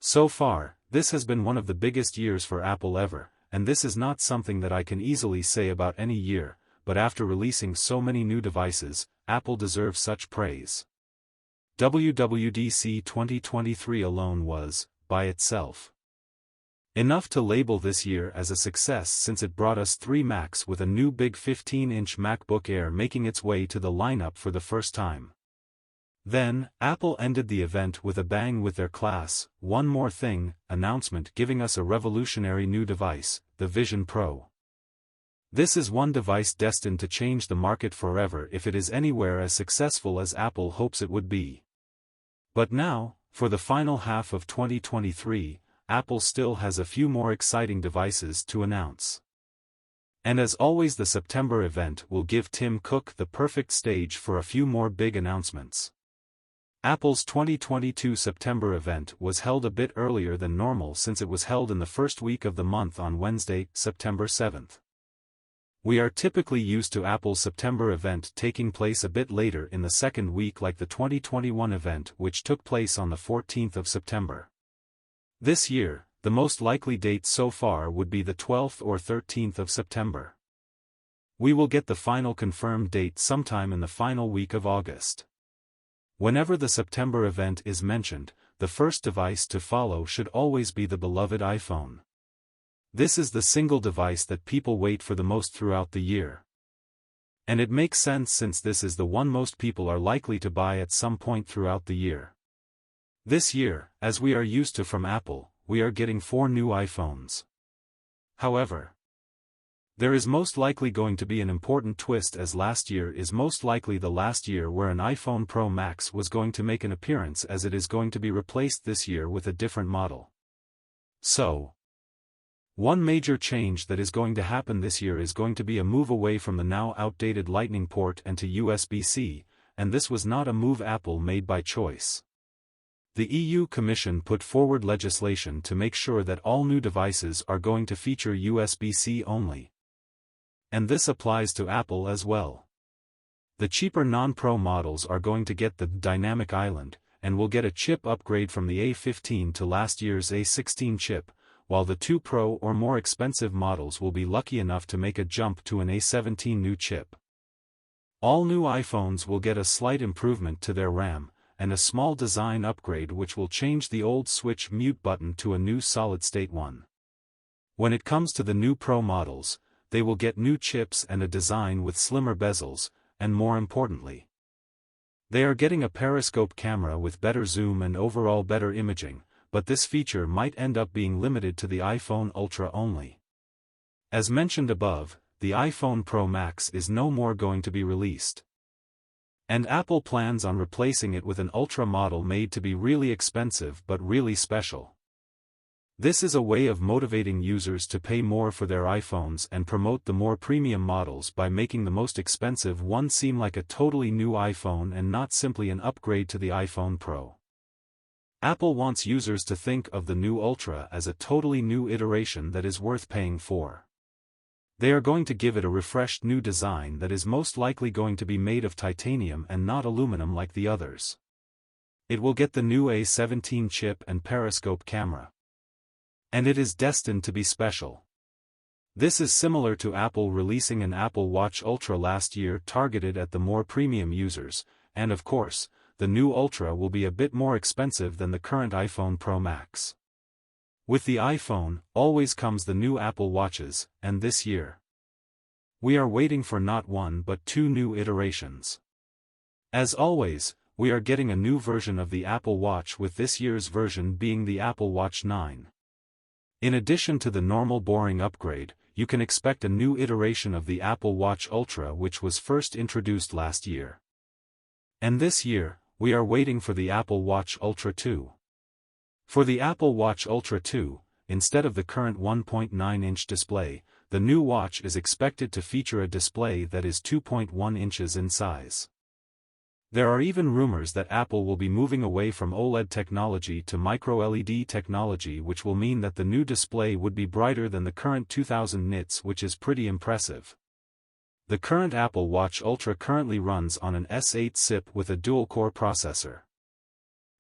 So far, this has been one of the biggest years for Apple ever, and this is not something that I can easily say about any year, but after releasing so many new devices, Apple deserves such praise. WWDC 2023 alone was, by itself, enough to label this year as a success, since it brought us 3 Macs, with a new big 15-inch MacBook Air making its way to the lineup for the first time. Then, Apple ended the event with a bang with their Class One More Thing announcement, giving us a revolutionary new device, the Vision Pro. This is one device destined to change the market forever if it is anywhere as successful as Apple hopes it would be. But now, for the final half of 2023, Apple still has a few more exciting devices to announce. And as always, the September event will give Tim Cook the perfect stage for a few more big announcements. Apple's 2022 September event was held a bit earlier than normal, since it was held in the first week of the month on Wednesday, September 7th. We are typically used to Apple's September event taking place a bit later in the second week, like the 2021 event, which took place on the 14th of September. This year, the most likely date so far would be the 12th or 13th of September. We will get the final confirmed date sometime in the final week of August. Whenever the September event is mentioned, the first device to follow should always be the beloved iPhone. This is the single device that people wait for the most throughout the year. And it makes sense, since this is the one most people are likely to buy at some point throughout the year. This year, as we are used to from Apple, we are getting 4 new iPhones. However, there is most likely going to be an important twist, as last year is most likely the last year where an iPhone Pro Max was going to make an appearance, as it is going to be replaced this year with a different model. So, one major change that is going to happen this year is going to be a move away from the now outdated Lightning port and to USB-C, and this was not a move Apple made by choice. The EU Commission put forward legislation to make sure that all new devices are going to feature USB-C only. And this applies to Apple as well. The cheaper non-Pro models are going to get the Dynamic Island, and will get a chip upgrade from the A15 to last year's A16 chip, while the 2 Pro or more expensive models will be lucky enough to make a jump to an A17 new chip. All new iPhones will get a slight improvement to their RAM, and a small design upgrade which will change the old switch mute button to a new solid-state one. When it comes to the new Pro models, they will get new chips and a design with slimmer bezels, and more importantly, they are getting a periscope camera with better zoom and overall better imaging, but this feature might end up being limited to the iPhone Ultra only. As mentioned above, the iPhone Pro Max is no more going to be released. And Apple plans on replacing it with an Ultra model made to be really expensive but really special. This is a way of motivating users to pay more for their iPhones and promote the more premium models by making the most expensive one seem like a totally new iPhone and not simply an upgrade to the iPhone Pro. Apple wants users to think of the new Ultra as a totally new iteration that is worth paying for. They are going to give it a refreshed new design that is most likely going to be made of titanium and not aluminum like the others. It will get the new A17 chip and periscope camera. And it is destined to be special. This is similar to Apple releasing an Apple Watch Ultra last year targeted at the more premium users, and of course, the new Ultra will be a bit more expensive than the current iPhone Pro Max. With the iPhone, always comes the new Apple Watches, and this year, we are waiting for not 1 but 2 new iterations. As always, we are getting a new version of the Apple Watch, with this year's version being the Apple Watch 9. In addition to the normal boring upgrade, you can expect a new iteration of the Apple Watch Ultra, which was first introduced last year. And this year, we are waiting for the Apple Watch Ultra 2. For the Apple Watch Ultra 2, instead of the current 1.9-inch display, the new watch is expected to feature a display that is 2.1 inches in size. There are even rumors that Apple will be moving away from OLED technology to micro-LED technology, which will mean that the new display would be brighter than the current 2000 nits, which is pretty impressive. The current Apple Watch Ultra currently runs on an S8 SiP with a dual-core processor.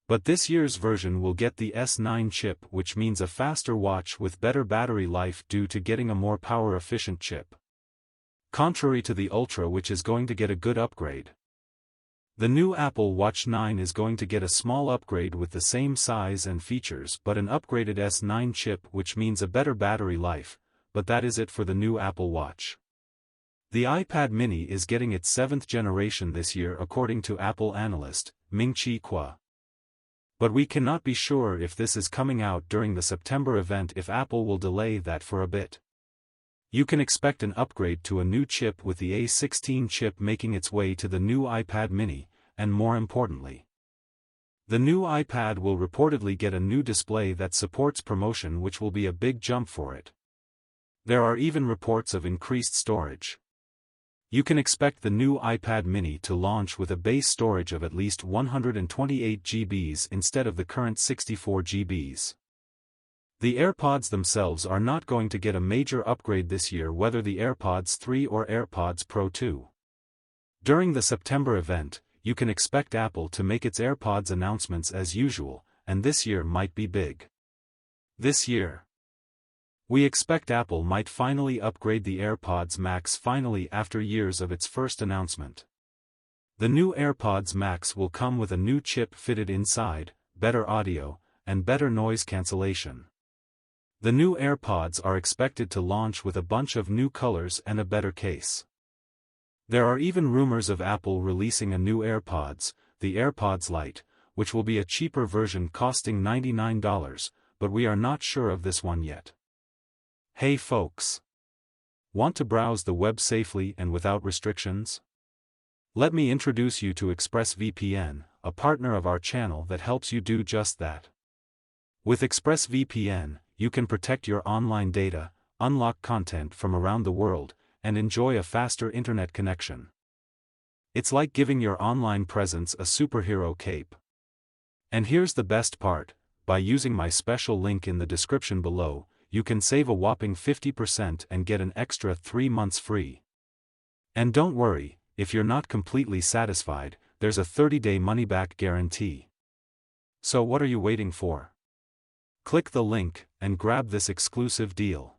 But this year's version will get the S9 chip, which means a faster watch with better battery life due to getting a more power-efficient chip. Contrary to the Ultra, which is going to get a good upgrade. The new Apple Watch 9 is going to get a small upgrade with the same size and features but an upgraded S9 chip, which means a better battery life, but that is it for the new Apple Watch. The iPad mini is getting its 7th generation this year according to Apple analyst, Ming-Chi Kuo. But we cannot be sure if this is coming out during the September event, if Apple will delay that for a bit. You can expect an upgrade to a new chip with the A16 chip making its way to the new iPad mini, and more importantly, the new iPad will reportedly get a new display that supports promotion, which will be a big jump for it. There are even reports of increased storage. You can expect the new iPad mini to launch with a base storage of at least 128 GB instead of the current 64 GB. The AirPods themselves are not going to get a major upgrade this year, whether the AirPods 3 or AirPods Pro 2. During the September event, you can expect Apple to make its AirPods announcements as usual, and this year might be big. This year, we expect Apple might finally upgrade the AirPods Max finally after years of its first announcement. The new AirPods Max will come with a new chip fitted inside, better audio, and better noise cancellation. The new AirPods are expected to launch with a bunch of new colors and a better case. There are even rumors of Apple releasing a new AirPods, the AirPods Lite, which will be a cheaper version costing $99, but we are not sure of this one yet. Hey folks! Want to browse the web safely and without restrictions? Let me introduce you to ExpressVPN, a partner of our channel that helps you do just that. With ExpressVPN, you can protect your online data, unlock content from around the world, and enjoy a faster internet connection. It's like giving your online presence a superhero cape. And here's the best part: by using my special link in the description below, you can save a whopping 50% and get an extra 3 months free. And don't worry, if you're not completely satisfied, there's a 30-day money-back guarantee. So what are you waiting for? Click the link and grab this exclusive deal.